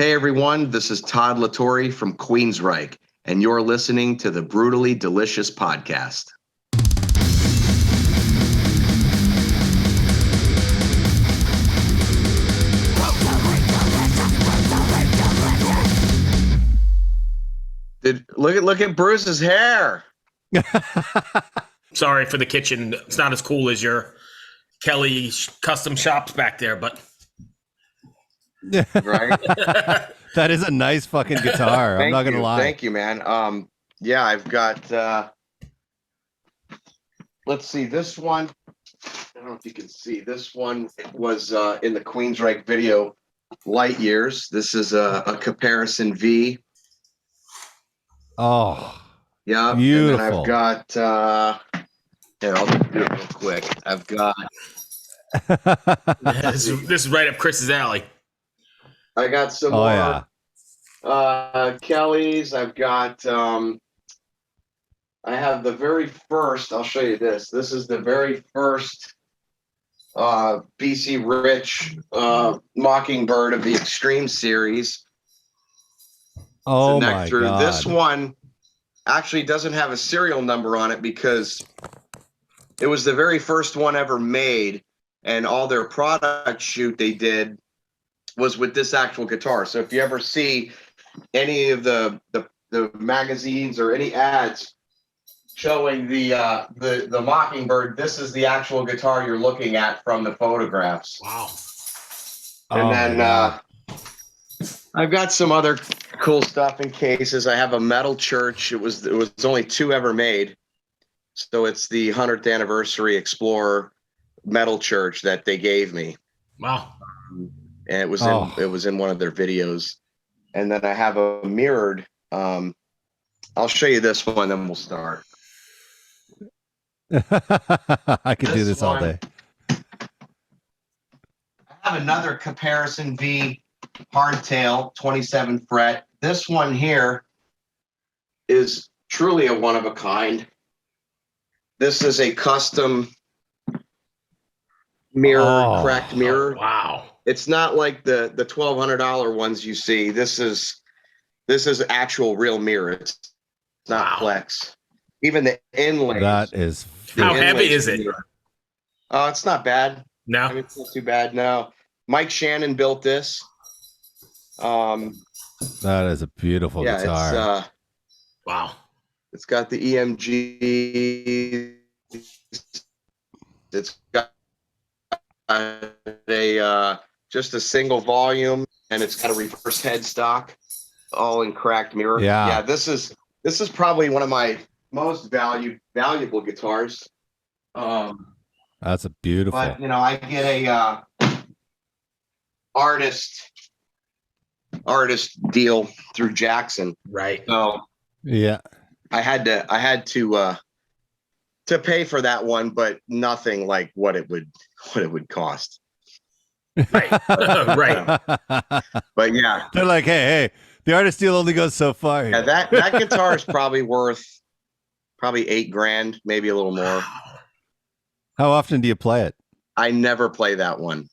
Hey everyone, this is Todd La Torre from Queensryche, and you're listening to the Brutally Delicious Podcast. Look at Bruce's hair. Sorry for the kitchen. It's not as cool as your Kelly custom shops back there, but right. That is a nice fucking guitar. I'm not gonna lie. Thank you, man. Yeah, I've got. Let's see this one. I don't know if you can see. This one was in the Queensryche video, Light Years. This is a comparison V. Oh, yeah, beautiful. And then I've got. Here, I'll just do it real quick. I've got. this is right up Chris's alley. I got some more Kelly's. I've got. I have the very first. I'll show you this. This is the very first BC Rich Mockingbird of the Extreme series. Oh my God! This one actually doesn't have a serial number on it because it was the very first one ever made, and all their product shoot they did was with this actual guitar. So if you ever see any of the magazines or any ads showing the Mockingbird, this is the actual guitar you're looking at from the photographs. Wow. And then I've got some other cool stuff in cases. I have a metal church. It was only two ever made. So it's the 100th anniversary Explorer metal church that they gave me. Wow. And it was in one of their videos. And then I have a mirrored. I'll show you this one, then we'll start. I could do this all day. I have another comparison V hardtail, 27 fret. This one here is truly a one of a kind. This is a custom mirror, cracked mirror. Oh, wow. It's not like the $1,200 ones you see. This is actual real mirror. It's not Plex. Even the inlays. That is. How heavy is it? It's not bad. No, I mean, it's not too bad. No, Mike Shannon built this. That is a beautiful guitar. Wow. It's got the EMG. It's got just a single volume, and it's got a reverse headstock, all in cracked mirror. Yeah. This is probably one of my most valuable guitars. That's a beautiful. But I get a artist deal through Jackson. Right. So yeah, I had to pay for that one, but nothing like what it would cost. Right. Right. But yeah, they're like, hey, the artist deal only goes so far here. Yeah, that guitar is probably worth $8,000, maybe a little more. How often do you play it? I never play that one.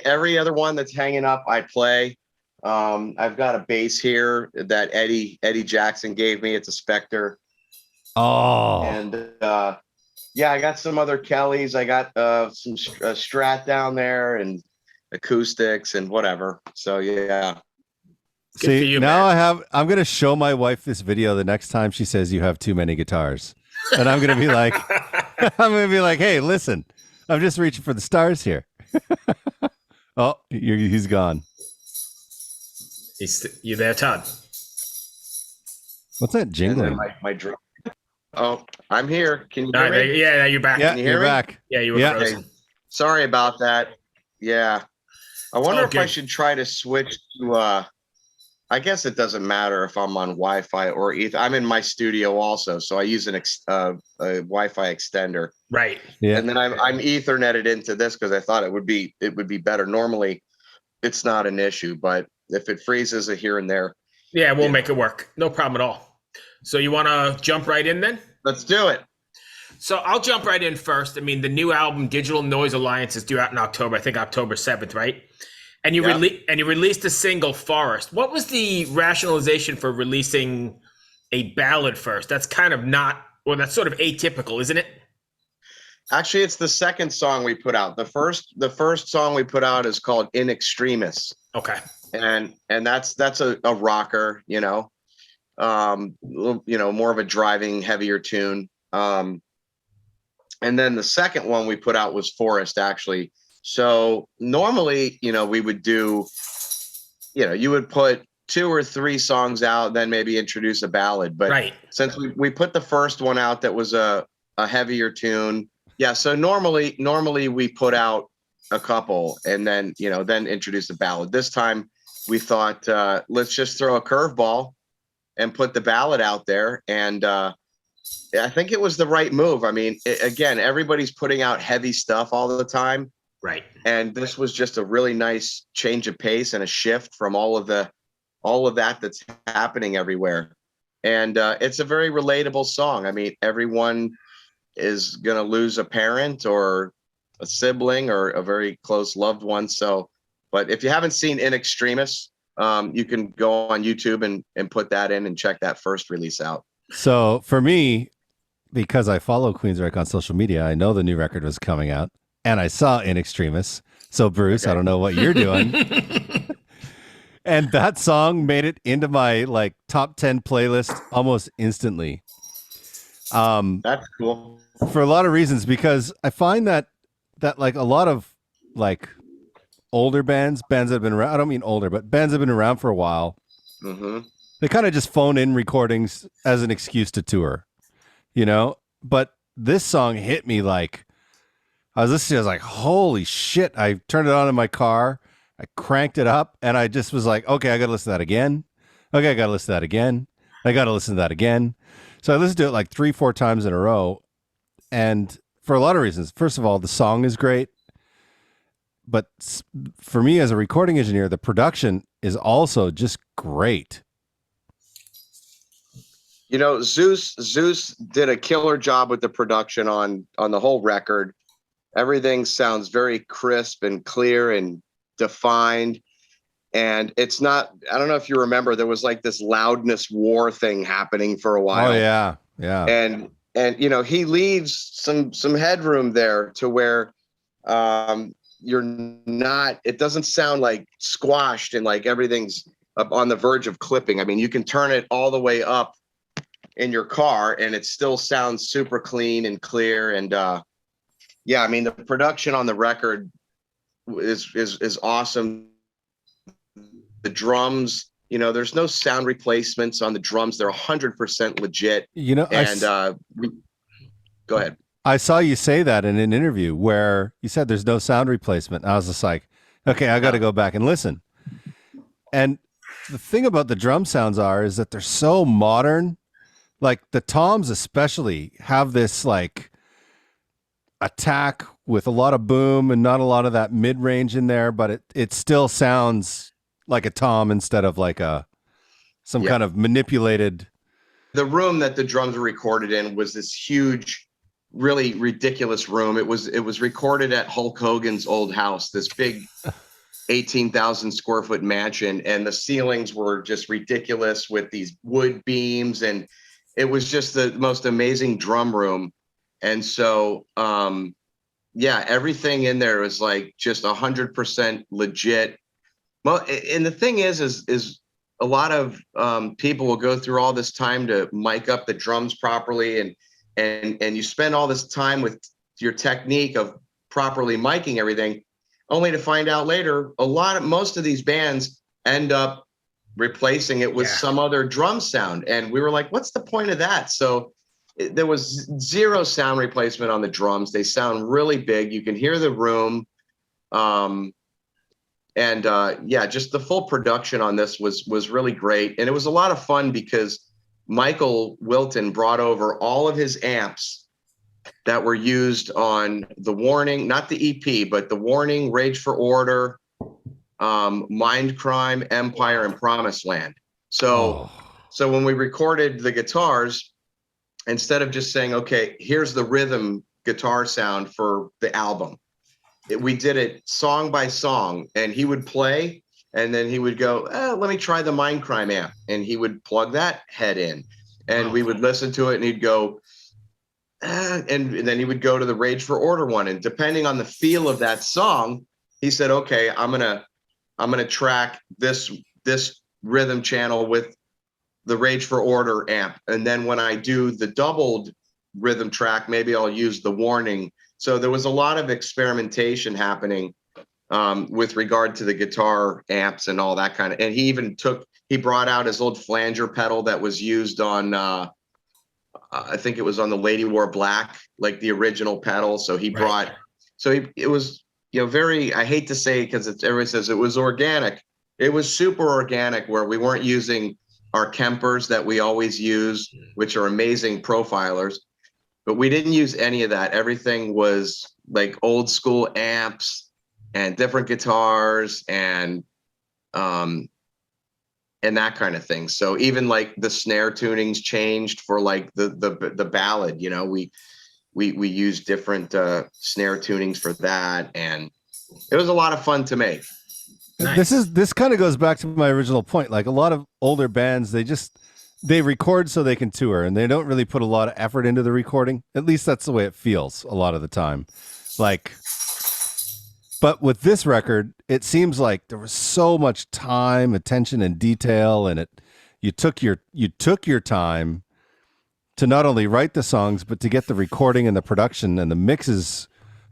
every other one that's hanging up, I play. I've got a bass here that Eddie Jackson gave me. It's a Spectre. Oh. And yeah, I got some other Kellys. I got some Strat down there and acoustics and whatever. So yeah. See, you, now man. I'm going to show my wife this video the next time she says you have too many guitars. And I'm going to be like, hey, listen, I'm just reaching for the stars here. Oh, he's gone. You there, Todd? What's that jingling? My drum. Oh, I'm here. Can you hear me? Yeah, you're back. Yeah, Can you hear you're me? back. Yeah, you were frozen. Okay. Sorry about that. Yeah. I wonder if I should try to switch to I guess it doesn't matter if I'm on Wi-Fi or Ether. I'm in my studio also, so I use a Wi-Fi extender. Right. Yeah. And then I'm Etherneted into this because I thought it would be better. Normally, it's not an issue, but if it freezes here and there, yeah, we'll make it work. No problem at all. So you want to jump right in then? Let's do it. So I'll jump right in first. I mean, the new album, Digital Noise Alliance, is due out in October. I think October 7th, right? And you released a single, Forest. What was the rationalization for releasing a ballad first? That's kind of not, well, that's sort of atypical, isn't it? Actually, it's the second song we put out. The first song we put out is called In Extremis. Okay. And that's a rocker, more of a driving, heavier tune. And then the second one we put out was Forest, actually. So normally, we would do, you would put 2 or 3 songs out, then maybe introduce a ballad. But since we put the first one out, that was a heavier tune. Yeah. So normally we put out a couple and then, then introduce a ballad. This time we thought, let's just throw a curveball and put the ballad out there. And I think it was the right move. I mean, again, everybody's putting out heavy stuff all the time. Right. And this was just a really nice change of pace and a shift from all of that that's happening everywhere. And it's a very relatable song. I mean, everyone is going to lose a parent or a sibling or a very close loved one. So, but if you haven't seen In Extremis, you can go on YouTube and put that in and check that first release out. So for me, because I follow Queensryche on social media, I know the new record was coming out. And I saw In Extremis. So, Bruce, I don't know what you're doing. And that song made it into my top 10 playlist almost instantly. That's cool. For a lot of reasons, because I find that a lot of older bands that have been around, I don't mean older, but bands that have been around for a while, they kind of just phone in recordings as an excuse to tour, But this song hit me I was listening, I was like, holy shit. I turned it on in my car. I cranked it up and I just was like, okay, I got to listen to that again. Okay, I got to listen to that again. I got to listen to that again. So I listened to it 3-4 times in a row. And for a lot of reasons. First of all, the song is great. But for me as a recording engineer, the production is also just great. Zeus did a killer job with the production on the whole record. Everything sounds very crisp and clear and defined. And it's not, I don't know if you remember, there was this loudness war thing happening for a while. Oh yeah. Yeah. And he leaves some headroom there to where you're not, it doesn't sound squashed and everything's up on the verge of clipping. I mean, you can turn it all the way up in your car and it still sounds super clean and clear. And yeah, I mean, the production on the record is awesome. The drums, there's no sound replacements on the drums. They're 100% legit. Go ahead. I saw you say that in an interview where you said there's no sound replacement. I was just like, okay, I got to go back and listen. And the thing about the drum sounds is that they're so modern. The toms especially have this attack with a lot of boom and not a lot of that mid-range in there, but it still sounds like a tom instead of some kind of manipulated. The room that the drums were recorded in was this huge, really ridiculous room. It was recorded at Hulk Hogan's old house, this big 18,000 square foot mansion, and the ceilings were just ridiculous with these wood beams, and it was just the most amazing drum room. And so, everything in there is just 100% legit. Well, and the thing is a lot of people will go through all this time to mic up the drums properly, and you spend all this time with your technique of properly miking everything, only to find out later most of these bands end up replacing it with some other drum sound. And we were like, what's the point of that? So there was zero sound replacement on the drums. They sound really big. You can hear the room. Just the full production on this was really great. And it was a lot of fun because Michael Wilton brought over all of his amps that were used on The Warning, not the EP, but The Warning, Rage for Order, Mind Crime, Empire, and Promised Land. So when we recorded the guitars, instead of just saying, okay, here's the rhythm guitar sound for the album, we did it song by song, and he would play, and then he would go, let me try the Mindcrime amp, and he would plug that head in, and we would listen to it, and he'd go, and then he would go to the Rage for Order one, and depending on the feel of that song, he said, okay, I'm gonna track this rhythm channel with the Rage for Order amp, and then when I do the doubled rhythm track, maybe I'll use the Warning. So there was a lot of experimentation happening with regard to the guitar amps and all that kind of. And he brought out his old flanger pedal that was used on, I think it was on the Lady Wore Black, like the original pedal. So he brought, it was, very, I hate to say, because everybody says it was organic. It was super organic, where we weren't using our Kempers that we always use, which are amazing profilers. But we didn't use any of that. Everything was like old school amps and different guitars and that kind of thing. So even like the snare tunings changed for like the ballad, we used different snare tunings for that, and it was a lot of fun to make. Nice. This kind of goes back to my original point. Like a lot of older bands, they record so they can tour, and they don't really put a lot of effort into the recording. At least that's the way it feels a lot of the time. But with this record, it seems like there was so much time, attention, and detail, and you took your time to not only write the songs, but to get the recording and the production and the mixes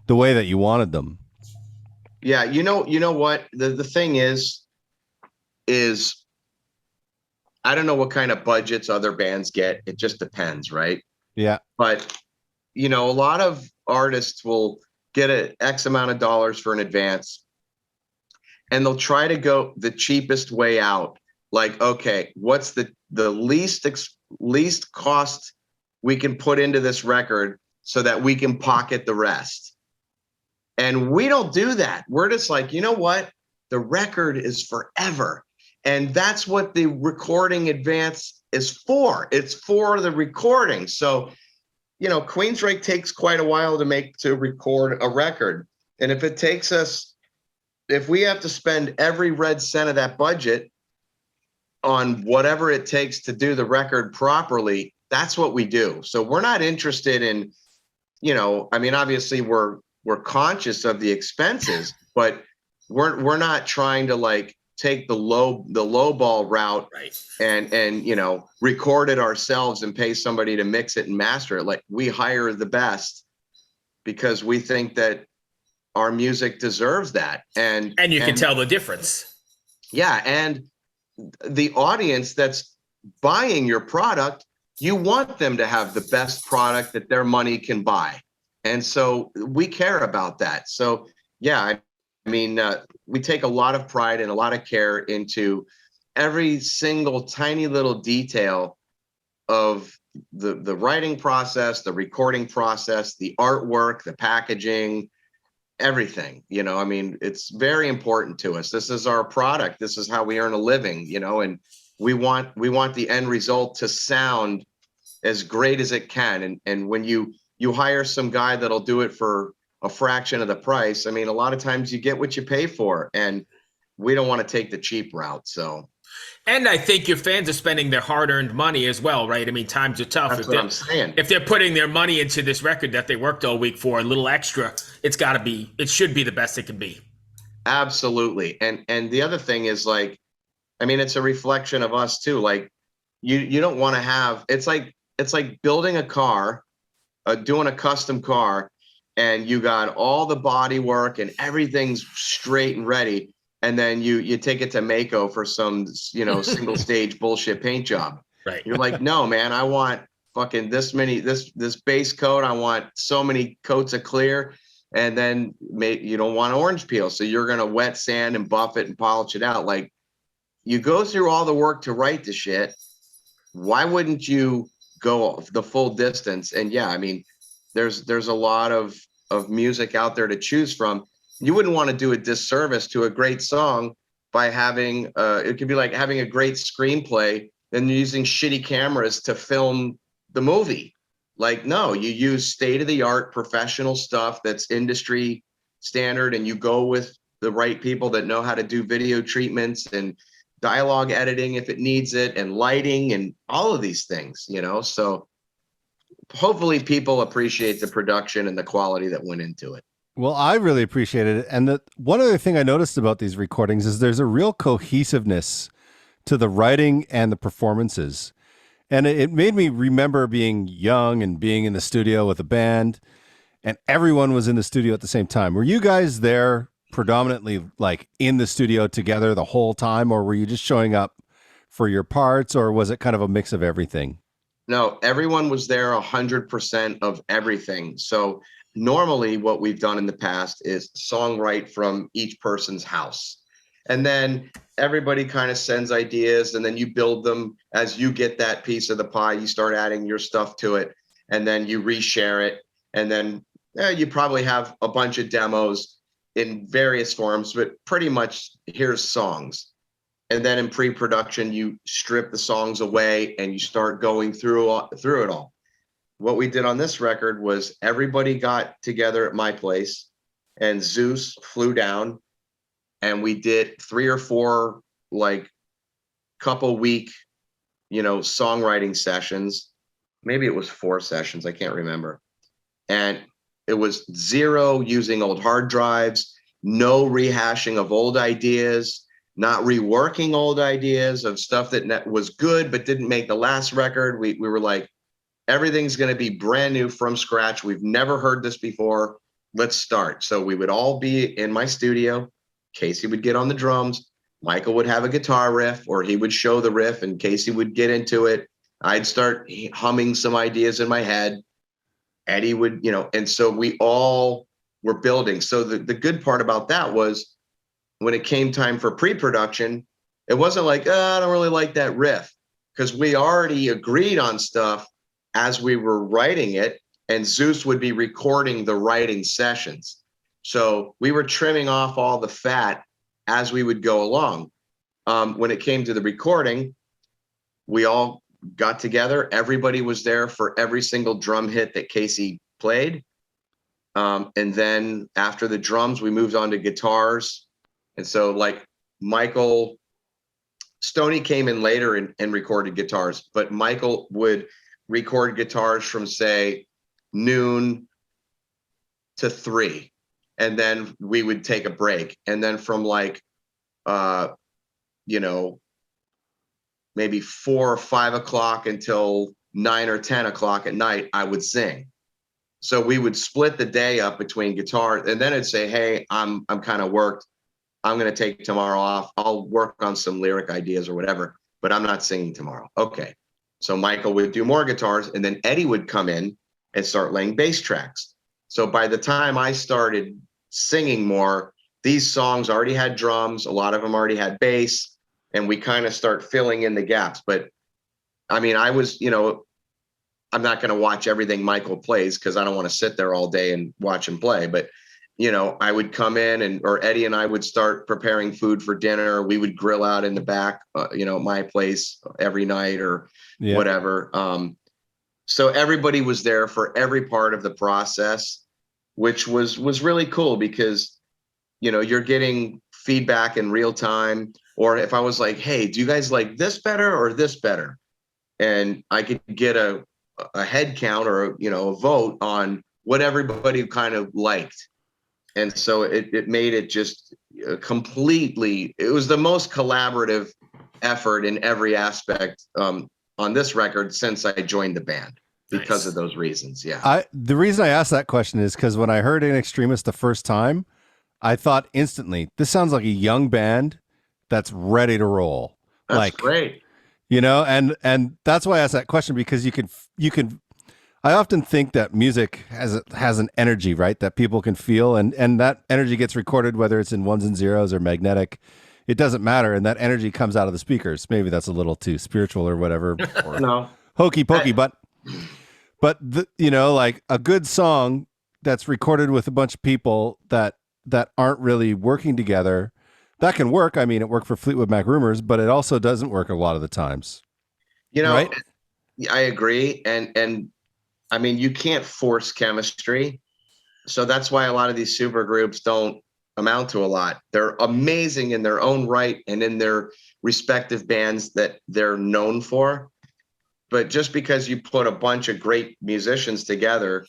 the way that you wanted them. Yeah, you know what? The thing is I don't know what kind of budgets other bands get. It just depends, right? Yeah. But, a lot of artists will get an X amount of dollars for an advance, and they'll try to go the cheapest way out. Like, okay, what's the least cost we can put into this record so that we can pocket the rest? And we don't do that. We're just like, you know what? The record is forever. And that's what the recording advance is for. It's for the recording. So, Queensryche takes quite a while to record a record. And if we have to spend every red cent of that budget on whatever it takes to do the record properly, that's what we do. So we're not interested in, obviously we're conscious of the expenses, but we're not trying to like take the low ball route, right, and record it ourselves and pay somebody to mix it and master it. Like, we hire the best because we think that our music deserves that, and you can tell the difference. Yeah, and the audience that's buying your product, you want them to have the best product that their money can buy, and so we care about that. So yeah, we take a lot of pride and a lot of care into every single tiny little detail of the writing process, the recording process, the artwork, the packaging, everything. It's very important to us. This is our product. This is how we earn a living, and we want the end result to sound as great as it can. And when you hire some guy that'll do it for a fraction of the price, a lot of times you get what you pay for, and we don't want to take the cheap route. So, and I think your fans are spending their hard-earned money as well, right? Times are tough. That's what I'm saying. If they're putting their money into this record that they worked all week for, a little extra, it should be the best it can be. Absolutely. And the other thing is, like, it's a reflection of us too. Like, you don't want to have, it's like building a car, doing a custom car, and you got all the body work and everything's straight and ready, and then you take it to Mako for some single stage bullshit paint job. Right. You're like, no, man, I want fucking this base coat. I want so many coats of clear, and then you don't want orange peel, so you're gonna wet sand and buff it and polish it out. Like, you go through all the work to write the shit. Why wouldn't you go the full distance? And yeah, there's a lot of music out there to choose from. You wouldn't want to do a disservice to a great song by having it could be like having a great screenplay and using shitty cameras to film the movie. Like, no, you use state-of-the-art professional stuff that's industry standard, and you go with the right people that know how to do video treatments and dialogue editing if it needs it, and lighting and all of these things, you know? So hopefully people appreciate the production and the quality that went into it. Well, I really appreciated it. And one other thing I noticed about these recordings is there's a real cohesiveness to the writing and the performances. And it made me remember being young and being in the studio with a band, and everyone was in the studio at the same time. Were you guys there predominantly like in the studio together the whole time, or were you just showing up for your parts, or was it kind of a mix of everything? No, everyone was there 100% of everything. So normally what we've done in the past is songwrite from each person's house. And then everybody kind of sends ideas, and then you build them as you get that piece of the pie. You start adding your stuff to it, and then you reshare it. And then you probably have a bunch of demos in various forms, but pretty much here's songs. And then in pre-production, you strip the songs away and you start going through it all. What we did on this record was everybody got together at my place, and Zeus flew down, and we did 3 or 4 like couple week, songwriting sessions. Maybe it was 4 sessions, I can't remember. And it was 0 using old hard drives, no rehashing of old ideas, not reworking old ideas of stuff that was good but didn't make the last record. We were like, everything's going to be brand new from scratch. We've never heard this before. Let's start. So we would all be in my studio. Casey would get on the drums. Michael would have a guitar riff, or he would show the riff and Casey would get into it. I'd start humming some ideas in my head. Eddie would, and so we all were building. So the good part about that was when it came time for pre-production, it wasn't like, I don't really like that riff, because we already agreed on stuff as we were writing it, and Zeus would be recording the writing sessions. So we were trimming off all the fat as we would go along. When it came to the recording, we all got together. Everybody was there for every single drum hit that Casey played. And then after the drums, we moved on to guitars. And so like Michael, Stoney came in later and recorded guitars, but Michael would record guitars from say noon to 3. And then we would take a break. And then from like, maybe 4 or 5 o'clock until 9 or 10 o'clock at night, I would sing. So we would split the day up between guitar, and then I'd say, hey, I'm kind of worked. I'm going to take tomorrow off. I'll work on some lyric ideas or whatever, but I'm not singing tomorrow. Okay. So Michael would do more guitars, and then Eddie would come in and start laying bass tracks. So by the time I started singing more, these songs already had drums. A lot of them already had bass, and we kind of start filling in the gaps. But I mean, I was, I'm not going to watch everything Michael plays because I don't want to sit there all day and watch him play. But, I would come in or Eddie and I would start preparing food for dinner. We would grill out in the back, my place every night or whatever. So everybody was there for every part of the process, which was really cool because, you're getting feedback in real time. Or if I was like, hey, do you guys like this better or this better? And I could get a head count or, a vote on what everybody kind of liked. And so it made it just completely, it was the most collaborative effort in every aspect on this record since I joined the band because of those reasons. Yeah. The reason I asked that question is because when I heard In Extremis the first time, I thought instantly, this sounds like a young band that's ready to roll. That's great. And that's why I asked that question, because you can, I often think that music has an energy, right? That people can feel, and that energy gets recorded, whether it's in ones and zeros or magnetic, it doesn't matter. And that energy comes out of the speakers. Maybe that's a little too spiritual or whatever, or no, hokey pokey, but like a good song that's recorded with a bunch of people that aren't really working together, that can work. I mean, it worked for Fleetwood Mac Rumors, but it also doesn't work a lot of the times. Right? Right? I agree. And I mean, you can't force chemistry. So that's why a lot of these super groups don't amount to a lot. They're amazing in their own right and in their respective bands that they're known for. But just because you put a bunch of great musicians together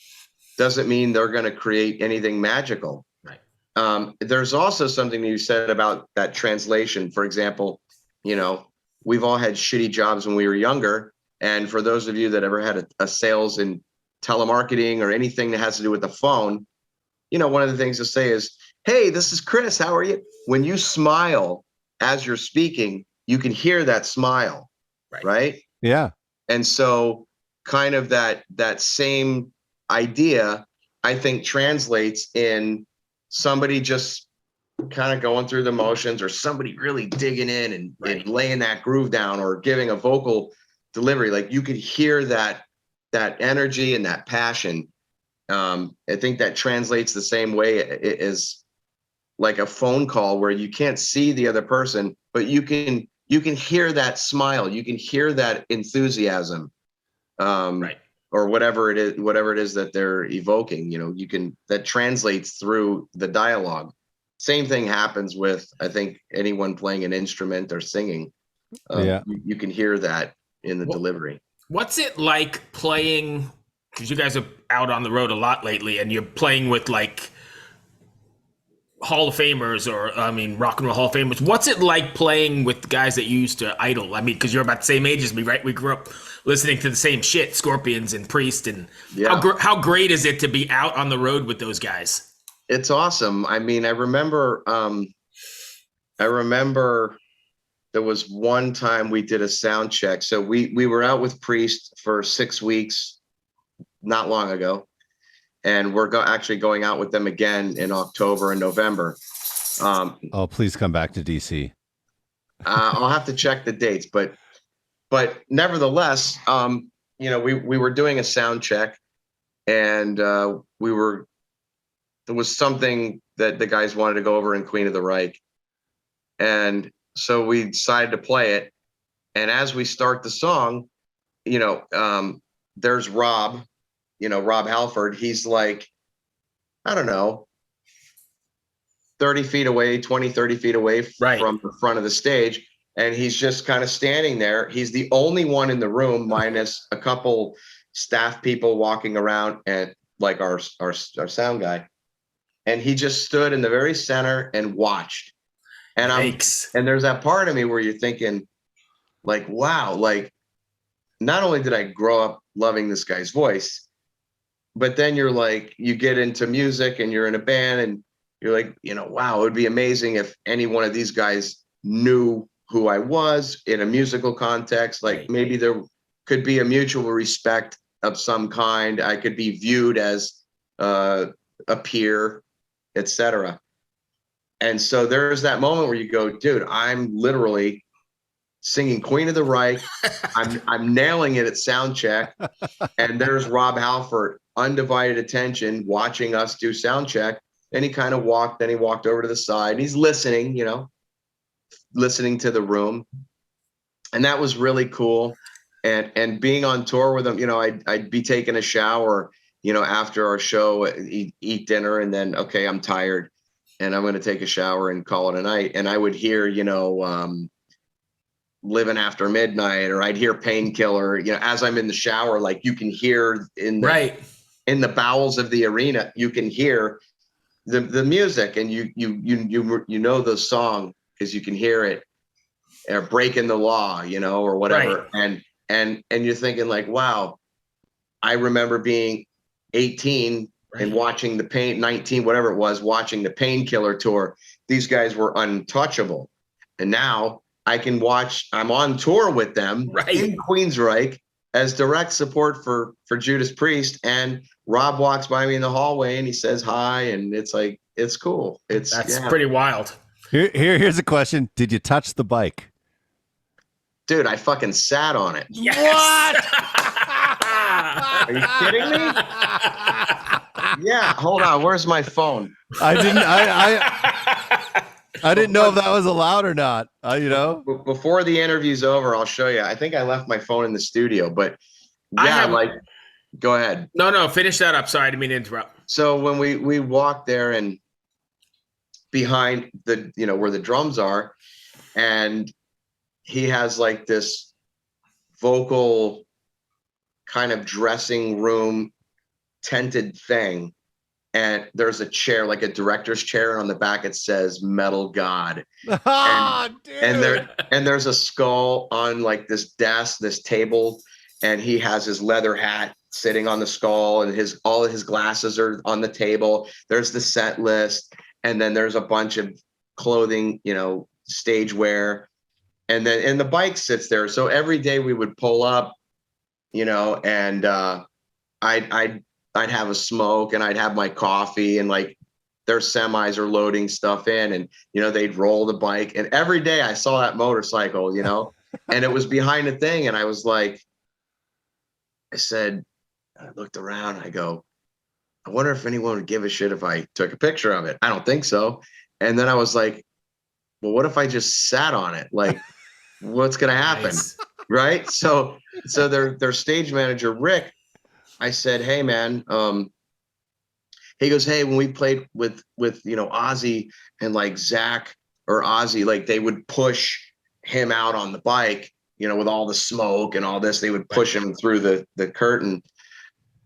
doesn't mean they're going to create anything magical. Right. There's also something you said about that translation. For example, you know, we've all had shitty jobs when we were younger. And for those of you that ever had a sales in telemarketing or anything that has to do with the phone, you know, one of the things to say is, hey, this is Chris. How are you? When you smile as you're speaking, you can hear that smile. Right? Yeah. And so kind of that same idea, I think, translates in somebody just kind of going through the motions, or somebody really digging in and laying that groove down, or giving a vocal delivery. Like, you could hear that energy and that passion. I think that translates the same way as like a phone call, where you can't see the other person, but you can hear that smile, you can hear that enthusiasm, or whatever it is that they're evoking. You know, that translates through the dialogue. Same thing happens with, I think, anyone playing an instrument or singing. You can hear that in the delivery. What's it like playing, because you guys are out on the road a lot lately, and you're playing with like Hall of Famers, or I mean, Rock and Roll Hall of Famers. What's it like playing with guys that you used to idol? I mean, because you're about the same age as me, right? We grew up listening to the same shit, Scorpions and Priest, and how great is it to be out on the road with those guys? It's awesome. I mean, I remember there was one time we did a sound check. So we were out with Priest for 6 weeks not long ago. And we're actually going out with them again in October and November. Please come back to DC. I'll have to check the dates, but nevertheless, you know, we were doing a sound check, and there was something that the guys wanted to go over in Queen of the Reich, and so we decided to play it. And as we start the song, you know, there's Rob. You know, Rob Halford, he's like, I don't know, 30 feet away, 20, 30 feet away from the front of the stage. And he's just kind of standing there. He's the only one in the room, minus a couple staff people walking around, and like our sound guy. And he just stood in the very center and watched. And and there's that part of me where you're thinking, like, wow, like, not only did I grow up loving this guy's voice, but then you're like, you get into music and you're in a band, and you're like, you know, wow, it would be amazing if any one of these guys knew who I was in a musical context. Like, maybe there could be a mutual respect of some kind. I could be viewed as a peer, etc. And so there's that moment where you go, dude, I'm literally singing Queen of the Reich. I'm nailing it at sound check. And there's Rob Halford, undivided attention, watching us do sound check. And he kind of walked over to the side. He's listening, you know, listening to the room. And that was really cool. And being on tour with him, you know, I'd be taking a shower, you know, after our show, eat dinner, and then, okay, I'm tired and I'm going to take a shower and call it a night. And I would hear, you know, Living After Midnight, or I'd hear Painkiller, you know, as I'm in the shower. Like, you can hear in the bowels of the arena, you can hear the music, and you know the song because you can hear it, or Breaking the Law, you know, or whatever. And you're thinking, like, wow, I remember being 18 and watching 19, whatever it was, watching the Painkiller tour. These guys were untouchable. And now I can watch, I'm on tour with them in Queensryche as direct support for Judas Priest. And Rob walks by me in the hallway and he says hi. And it's like, it's cool. That's pretty wild. Here's a question. Did you touch the bike? Dude, I fucking sat on it. Yes. What? Are you kidding me? Yeah, hold on. Where's my phone? I didn't know if that was allowed or not. You know, before the interview's over, I'll show you. I think I left my phone in the studio, but yeah, Go ahead. No, finish that up. Sorry, I didn't mean to interrupt. So when we walked there and behind the, where the drums are, and he has like this vocal kind of dressing room tented thing. And there's a chair, like a director's chair, and on the back it says Metal God. And there's a skull on like this desk, this table, and he has his leather hat sitting on the skull, and all of his glasses are on the table. There's the set list, and then there's a bunch of clothing, stage wear, and the bike sits there. So every day we would pull up, and I'd have a smoke, and I'd have my coffee, and like their semis are loading stuff in, and they'd roll the bike, and every day I saw that motorcycle, and it was behind a thing, and I was like, I looked around, I go, I wonder if anyone would give a shit if I took a picture of it. I don't think so. And then I was like, well, what if I just sat on it? Like, what's gonna happen? Nice. Right? So their stage manager, Rick, I said, hey man, he goes, hey, when we played with Ozzy and like Zach or Ozzy, like they would push him out on the bike, with all the smoke and all this, they would push him through the curtain.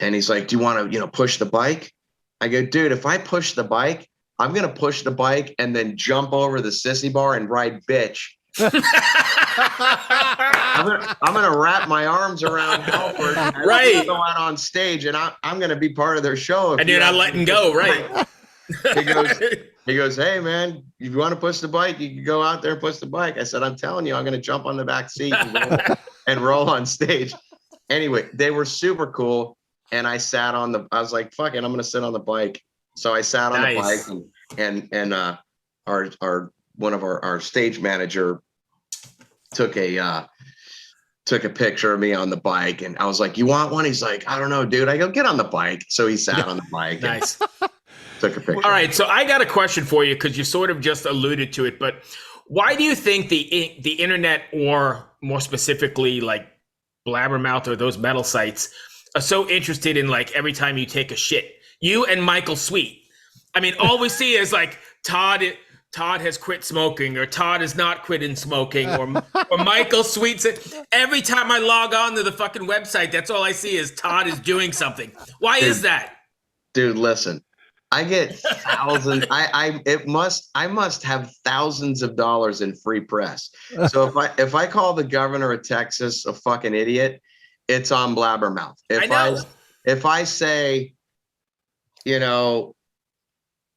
And he's like, do you want to, push the bike? I go, dude, if I push the bike, I'm going to push the bike and then jump over the sissy bar and ride bitch. I'm gonna wrap my arms around Halford, right? Go out on stage, and I'm gonna be part of their show. And you're not letting go, right? He goes, hey man, if you want to push the bike, you can go out there and push the bike. I said, I'm telling you, I'm gonna jump on the back seat and roll on stage. Anyway, they were super cool, and I was like, fuck it, I'm gonna sit on the bike. So I sat on the bike, and our one of our stage manager took a picture of me on the bike, and I was like, you want one? He's like, I don't know, dude. I go, get on the bike. So he sat on the bike. Nice. Took a picture. All right. So I got a question for you, because you sort of just alluded to it, but why do you think the internet, or more specifically like Blabbermouth or those metal sites, are so interested in like every time you take a shit? You and Michael Sweet. I mean, all we see is like Todd has quit smoking, or Todd is not quitting smoking, or Michael Sweet said, every time I log on to the fucking website, that's all I see is Todd is doing something. Why is that? Dude, listen, I get thousands. I must have thousands of dollars in free press. So if I call the governor of Texas a fucking idiot, it's on Blabbermouth. If I say,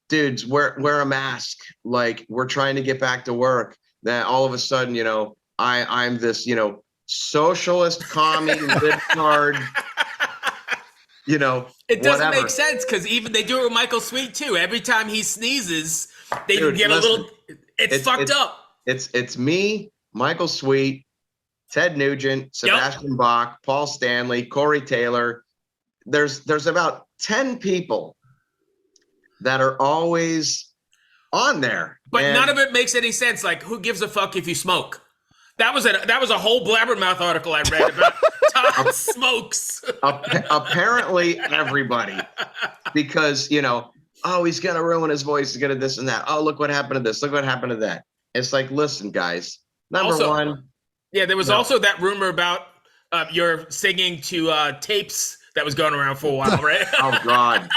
dudes, wear a mask, like we're trying to get back to work, then all of a sudden, I'm this, socialist commie libtard, it doesn't whatever. Make sense, because even they do it with Michael Sweet too. Every time he sneezes, they get a little. It's fucked up. It's me, Michael Sweet, Ted Nugent, Sebastian Bach, Paul Stanley, Corey Taylor. There's about 10 people that are always on there, but none of it makes any sense. Like, who gives a fuck if you smoke? That was a whole Blabbermouth article I read about Todd smokes. Apparently everybody, because oh, he's gonna ruin his voice, he's gonna this and that. Oh, look what happened to this, look what happened to that. It's like, listen, guys. Number one, yeah, there was also that rumor about your singing to tapes that was going around for a while, right? Oh God,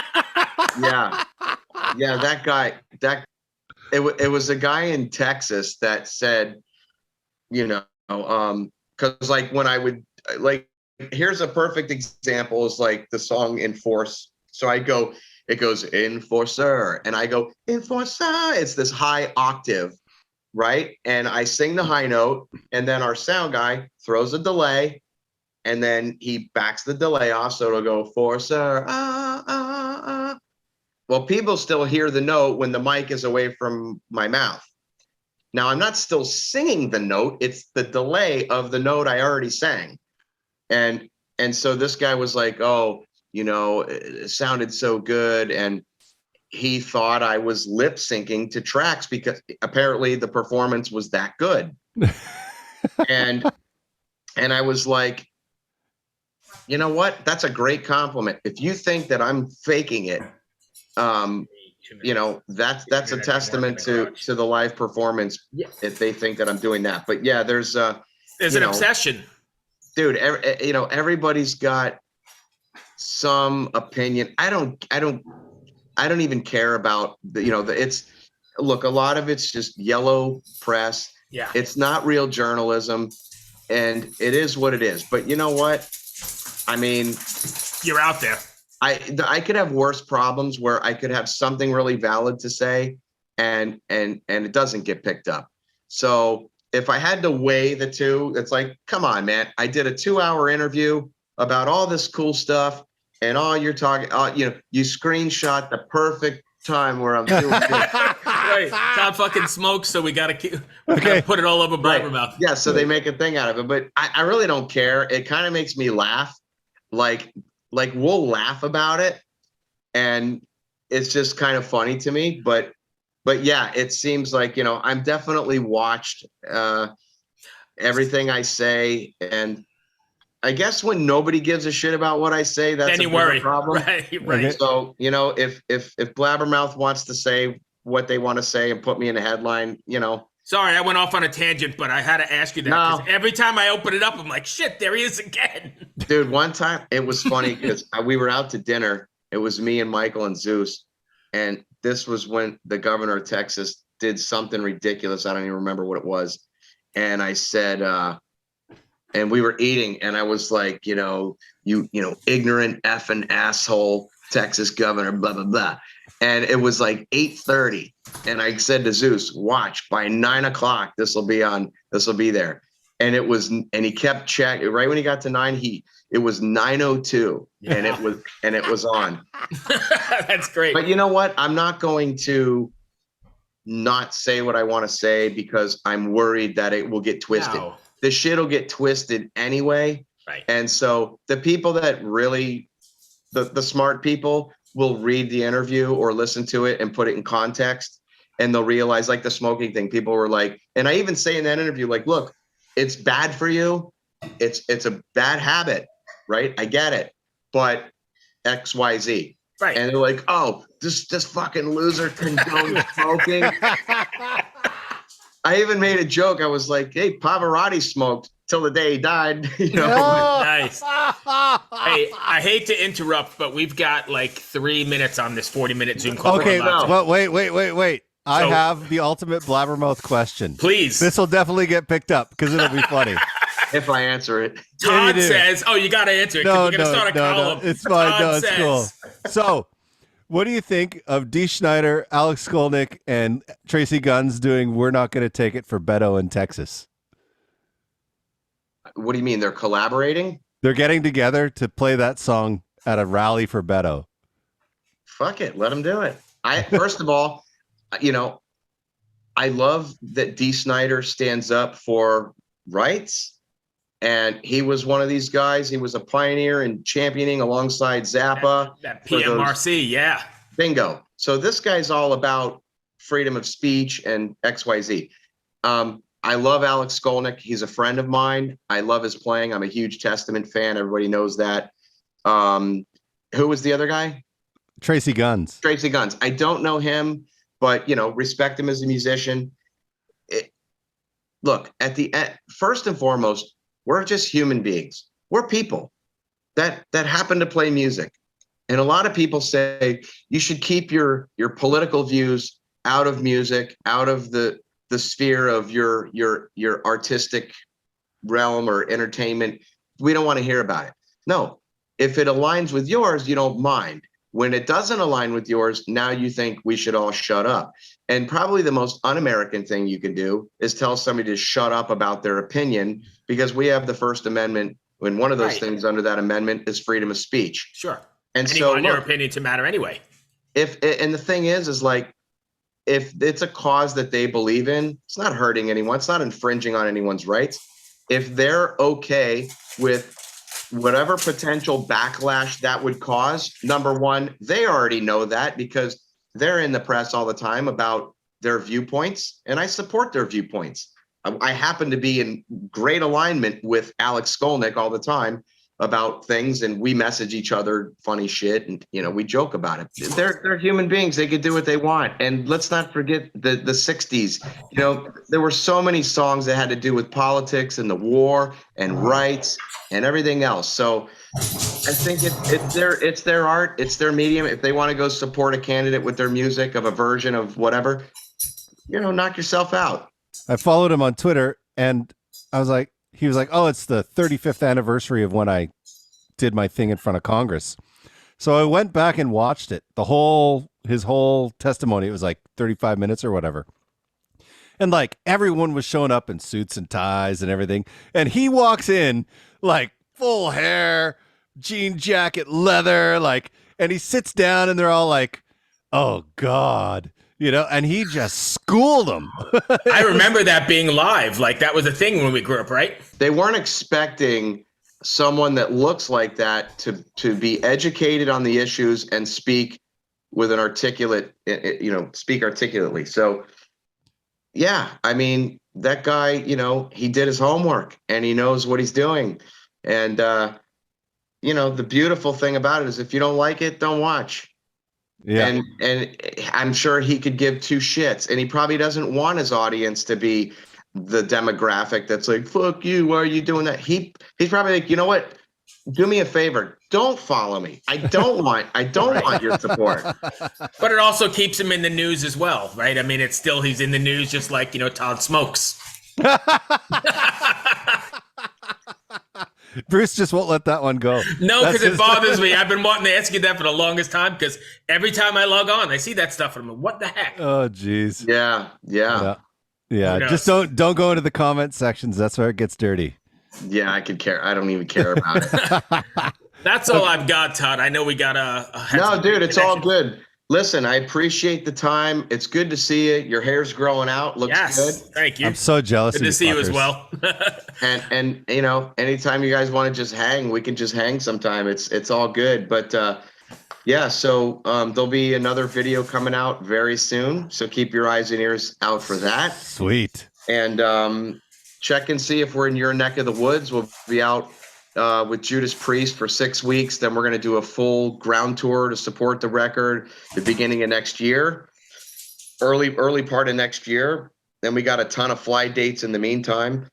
yeah. That guy. It was a guy in Texas that said, because like when I would like, here's a perfect example is like the song Enforce. So it goes Enforcer, and I go Enforcer. It's this high octave, right? And I sing the high note, and then our sound guy throws a delay, and then he backs the delay off, so it'll go Enforcer. Well, people still hear the note when the mic is away from my mouth. Now, I'm not still singing the note. It's the delay of the note I already sang. And so this guy was like, oh, it sounded so good. And he thought I was lip syncing to tracks because apparently the performance was that good. and I was like, You know what? That's a great compliment. If you think that I'm faking it, that's a testament to the live performance. Yeah. If they think that I'm doing that, but yeah, there's an obsession, dude. Everybody's got some opinion. I don't even care about look, a lot of it's just yellow press. Yeah. It's not real journalism, and it is what it is. But you know what? I mean, you're out there. I could have worse problems where I could have something really valid to say and it doesn't get picked up. So if I had to weigh the two, it's like, come on, man. I did a 2-hour interview about all this cool stuff, and all you're talking, you screenshot the perfect time where I'm doing this. Right. Todd fucking smokes, so we gotta put it all over Blabbermouth. Right. Yeah, so they make a thing out of it. But I really don't care. It kind of makes me laugh. Like we'll laugh about it, and it's just kind of funny to me. But yeah, it seems like, I'm definitely watched, everything I say, and I guess when nobody gives a shit about what I say, that's a bigger problem. Right. So, if Blabbermouth wants to say what they want to say and put me in a headline, Sorry, I went off on a tangent, but I had to ask you that. No. Every time I open it up, I'm like, shit, there he is again. Dude, one time it was funny because we were out to dinner. It was me and Michael and Zeus. And this was when the governor of Texas did something ridiculous. I don't even remember what it was. And I said, and we were eating, and I was like, you ignorant effing asshole Texas governor, blah, blah, blah. And it was like 8:30. And I said to Zeus, watch, by 9 o'clock, this will be there. And he kept checking. Right when he got to 9, it was 9:02, and it was on. That's great. But you know what? I'm not going to not say what I want to say because I'm worried that it will get twisted. No. The shit will get twisted anyway. Right. And so the people that really, the smart people, will read the interview or listen to it and put it in context, and they'll realize, like the smoking thing, people were like, and I even say in that interview, like, look, it's bad for you. It's a bad habit, right? I get it, but XYZ. Right. And they're like, oh, this fucking loser condones smoking. I even made a joke. I was like, hey, Pavarotti smoked till the day he died. Nice. Hey, I hate to interrupt, but we've got like 3 minutes on this 40-minute Zoom call. Okay, well, wait. I have the ultimate Blabbermouth question. Please. This will definitely get picked up because it'll be funny. If I answer it. Todd says, oh, you got to answer it. We're going to start a column. No, it's fine. No, it's cool. So, what do you think of Dsnyder, Alex Skolnick, and Tracy Guns doing We're Not Gonna Take It for Beto in Texas? What do you mean? They're collaborating? They're getting together to play that song at a rally for Beto. Fuck it. Let them do it. First of all, I love that Dsnyder stands up for rights. And he was one of these guys. He was a pioneer in championing alongside Zappa. That PMRC, yeah. Bingo. So this guy's all about freedom of speech and XYZ. I love Alex Skolnick. He's a friend of mine. I love his playing. I'm a huge Testament fan. Everybody knows that. Who was the other guy? Tracy Guns. Tracy Guns. I don't know him, but, respect him as a musician. Look, at the end, first and foremost, we're just human beings. We're people that happen to play music. And a lot of people say you should keep your political views out of music, out of the sphere of your artistic realm or entertainment. We don't want to hear about it. No, if it aligns with yours, you don't mind. When it doesn't align with yours, now you think we should all shut up. And probably the most un-American thing you can do is tell somebody to shut up about their opinion, because we have the First Amendment, and one of those things under that amendment is freedom of speech. Sure. And you want your opinion to matter anyway. And the thing is like, if it's a cause that they believe in, it's not hurting anyone. It's not infringing on anyone's rights. If they're okay with whatever potential backlash that would cause, number one, they already know that because they're in the press all the time about their viewpoints, and I support their viewpoints. I happen to be in great alignment with Alex Skolnick all the time, about things, and we message each other funny shit, and we joke about it. They're human beings. They could do what they want. And let's not forget the 60s. There were so many songs that had to do with politics and the war and rights and everything else. So I think it's their art, it's their medium. If they want to go support a candidate with their music of a version of whatever, knock yourself out. I followed him on Twitter, and he was like, oh, it's the 35th anniversary of when I did my thing in front of Congress. So I went back and watched it. His whole testimony, it was like 35 minutes or whatever. And like everyone was showing up in suits and ties and everything. And he walks in like full hair, jean jacket, leather, and he sits down and they're all like, oh God. And he just schooled them. I remember that being live. Like that was a thing when we grew up, right? They weren't expecting someone that looks like that to be educated on the issues and speak with an articulate, speak articulately. So, yeah, I mean, that guy, he did his homework and he knows what he's doing. And, the beautiful thing about it is if you don't like it, don't watch. Yeah. And I'm sure he could give two shits, and he probably doesn't want his audience to be the demographic that's like, fuck you, why are you doing that? He's probably like, you know what? Do me a favor. Don't follow me. I don't want your support. But it also keeps him in the news as well, right? I mean, it's still, he's in the news just like, Todd smokes. Bruce just won't let that one go. No, because it bothers me. I've been wanting to ask you that for the longest time, because every time I log on, I see that stuff and I'm like, what the heck? Oh, geez. Yeah. Just don't go into the comment sections. That's where it gets dirty. Yeah, I could care. I don't even care about it. That's all I've got, Todd. I know we got no, dude, it's all good. Listen, I appreciate the time. It's good to see you. Your hair's growing out. Looks good. Thank you. I'm so jealous. Good to see you as well. and anytime you guys want to just hang, we can just hang sometime. It's all good. But so there'll be another video coming out very soon. So keep your eyes and ears out for that. Sweet. And check and see if we're in your neck of the woods. We'll be out with Judas Priest for 6 weeks. Then we're going to do a full ground tour to support the record the beginning of next year, early part of next year. Then we got a ton of fly dates in the meantime.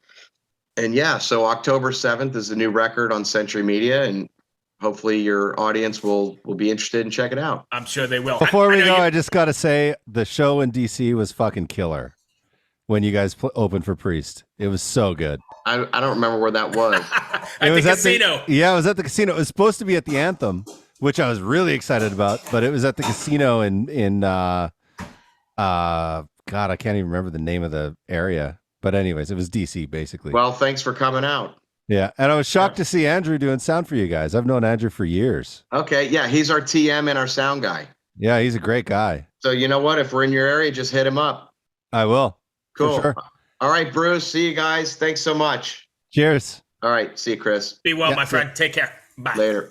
And so October 7th is the new record on Century Media, and hopefully your audience will be interested and check it out. I'm sure they will. Before we go, I just got to say the show in DC was fucking killer when you guys opened for Priest. It was so good. I don't remember where that was. It was at the casino. It was at the casino. It was supposed to be at the Anthem, which I was really excited about, but it was at the casino in God, I can't even remember the name of the area. But anyways, it was DC basically. Well, thanks for coming out. Yeah, and I was shocked to see Andrew doing sound for you guys. I've known Andrew for years. Okay, yeah, he's our TM and our sound guy. Yeah, he's a great guy. So you know what? If we're in your area, just hit him up. I will. Cool. For sure. All right, Bruce. See you guys. Thanks so much. Cheers. All right. See you, Chris. Be well, my friend. Take care. Bye. Later.